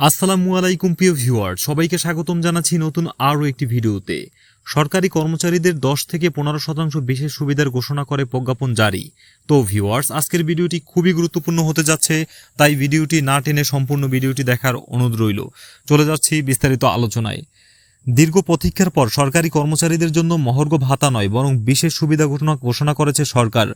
আসসালামু আলাইকুম প্রিয় ভিউয়ার, সবাইকে স্বাগতম জানাচ্ছি নতুন আরও একটি ভিডিওতে। সরকারি কর্মচারীদের 10 থেকে 15% বিশেষ সুবিধার ঘোষণা করে প্রজ্ঞাপন জারি। তো ভিউয়ার্স, আজকের ভিডিওটি খুবই গুরুত্বপূর্ণ হতে যাচ্ছে, তাই ভিডিওটি না টেনে সম্পূর্ণ ভিডিওটি দেখার অনুরোধ রইল। চলে যাচ্ছি বিস্তারিত আলোচনায়। দীর্ঘ প্রতীক্ষার পর সরকারি কর্মচারীদের জন্য মহার্ঘ ভাতা নয় বরং বিশেষ সুবিধা ঘোষণা করেছে সরকার।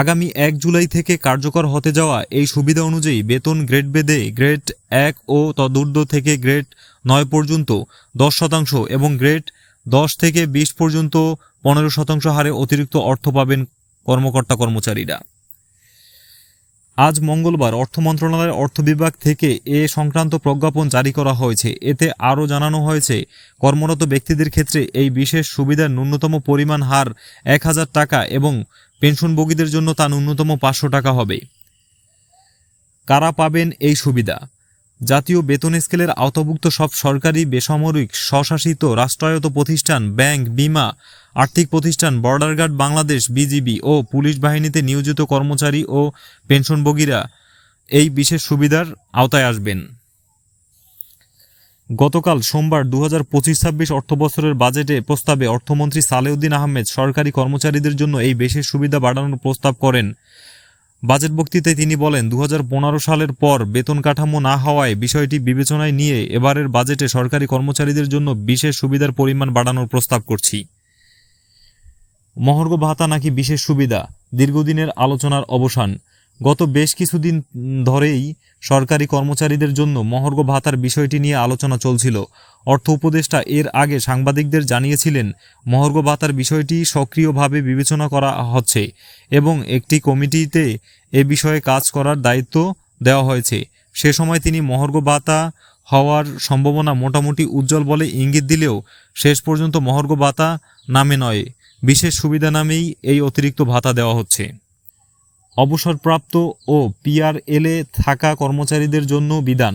আগামী 1 জুলাই থেকে কার্যকর হতে যাওয়া এই সুবিধা অনুযায়ী বেতন গ্রেড ভেদে গ্রেড 1 ও তদূর্ধ্ব থেকে গ্রেড 9 পর্যন্ত 10% এবং গ্রেড 10 থেকে 20 পর্যন্ত 15% হারে অতিরিক্ত অর্থ পাবেন কর্মকর্তা-কর্মচারীরা। আজ মঙ্গলবার অর্থ মন্ত্রণালয়ের অর্থ বিভাগ থেকে এ সংক্রান্ত প্রজ্ঞাপন জারি করা হয়েছে। এতে আরও জানানো হয়েছে, কর্মরত ব্যক্তিদের ক্ষেত্রে এই বিশেষ সুবিধার ন্যূনতম পরিমাণ হার 1000 টাকা এবং পেনশনভোগীদের জন্য তা ন্যূনতম 500 টাকা হবে। কারা পাবেন এই সুবিধা? জাতীয় বেতন স্কেলের আওতাভুক্ত সব সরকারি, বেসামরিক, স্বশাসিত, রাষ্ট্রায়ত্ত প্রতিষ্ঠান, ব্যাংক, বিমা, আর্থিক প্রতিষ্ঠান, বর্ডার গার্ড বাংলাদেশ, বিজিবি ও পুলিশ বাহিনীতে নিয়োজিত কর্মচারী ও পেনশনভোগীরা এই বিশেষ সুবিধার আওতায় আসবেন। গতকাল সোমবার 2025-26 অর্থবছরের বাজেটে প্রস্তাবে অর্থমন্ত্রী সালেউদ্দিন আহমেদ সরকারি কর্মচারীদের জন্য এই বিশেষ সুবিধা বাড়ানোর প্রস্তাব করেন। বাজেট বক্তৃতায় তিনি বলেন, 2015 সালের পর বেতন কাঠামো না হওয়ায় বিষয়টি বিবেচনায় নিয়ে এবারের বাজেটে সরকারি কর্মচারীদের জন্য বিশেষ সুবিধার পরিমাণ বাড়ানোর প্রস্তাব করছি। মহার্ঘ ভাতা নাকি বিশেষ সুবিধা? দীর্ঘদিনের আলোচনার অবসান। গত বেশ কিছুদিন ধরেই সরকারি কর্মচারীদের জন্য মহার্ঘ ভাতার বিষয়টি নিয়ে আলোচনা চলছিল। অর্থ উপদেষ্টা এর আগে সাংবাদিকদের জানিয়েছিলেন, মহার্ঘ ভাতার বিষয়টি সক্রিয়ভাবে বিবেচনা করা হচ্ছে এবং একটি কমিটিতে এ বিষয়ে কাজ করার দায়িত্ব দেওয়া হয়েছে। সে সময় তিনি মহার্ঘ ভাতা হওয়ার সম্ভাবনা মোটামুটি উজ্জ্বল বলে ইঙ্গিত দিলেও শেষ পর্যন্ত মহার্ঘ ভাতা নামে নয়, বিশেষ সুবিধা নামেই এই অতিরিক্ত ভাতা দেওয়া হচ্ছে। অবসরপ্রাপ্ত ও পিআরএলে থাকা কর্মচারীদের জন্য বিধান।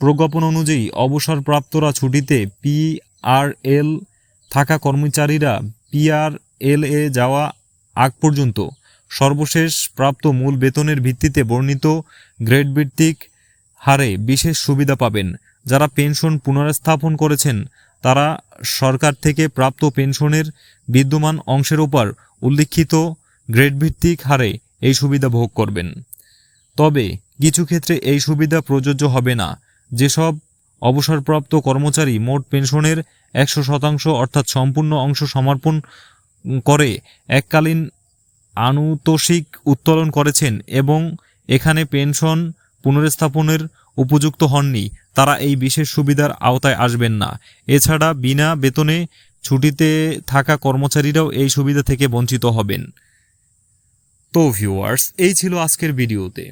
প্রজ্ঞাপন অনুযায়ী অবসরপ্রাপ্তরা ছুটিতে পিআরএল থাকা কর্মচারীরা পিআরএলএ যাওয়া আগ পর্যন্ত সর্বশেষ প্রাপ্ত মূল বেতনের ভিত্তিতে বর্ণিত গ্রেড ভিত্তিক হারে বিশেষ সুবিধা পাবেন। যারা পেনশন পুনর্স্থাপন করেছেন তারা সরকার থেকে প্রাপ্ত পেনশনের বিদ্যমান অংশের উপর উল্লিখিত গ্রেড ভিত্তিক হারে এই সুবিধা ভোগ করবেন। তবে কিছু ক্ষেত্রে এই সুবিধা প্রযোজ্য হবে না। যেসব অবসরপ্রাপ্ত কর্মচারী মোট পেনশনের 100% অর্থাৎ সম্পূর্ণ অংশ সমর্পণ করে এককালীন আনুতোষিক উত্তোলন করেছেন এবং এখানে পেনশন পুনর্স্থাপনের উপযুক্ত হননি, তারা এই বিশেষ সুবিধার আওতায় আসবেন না। এছাড়া বিনা বেতনে ছুটিতে থাকা কর্মচারীরাও এই সুবিধা থেকে বঞ্চিত হবেন। তো ভিউয়ার্স, এই ছিল আজকের ভিডিওতে।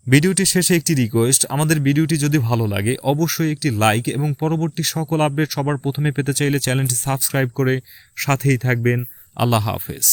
ভিডিওটির শেষে একটি রিকোয়েস্ট, আমাদের ভিডিওটি যদি ভালো লাগে অবশ্যই একটি লাইক এবং পরবর্তী সকল আপডেট সবার প্রথমে পেতে চাইলে চ্যানেলটি সাবস্ক্রাইব করে সাথেই থাকবেন। আল্লাহ হাফেজ।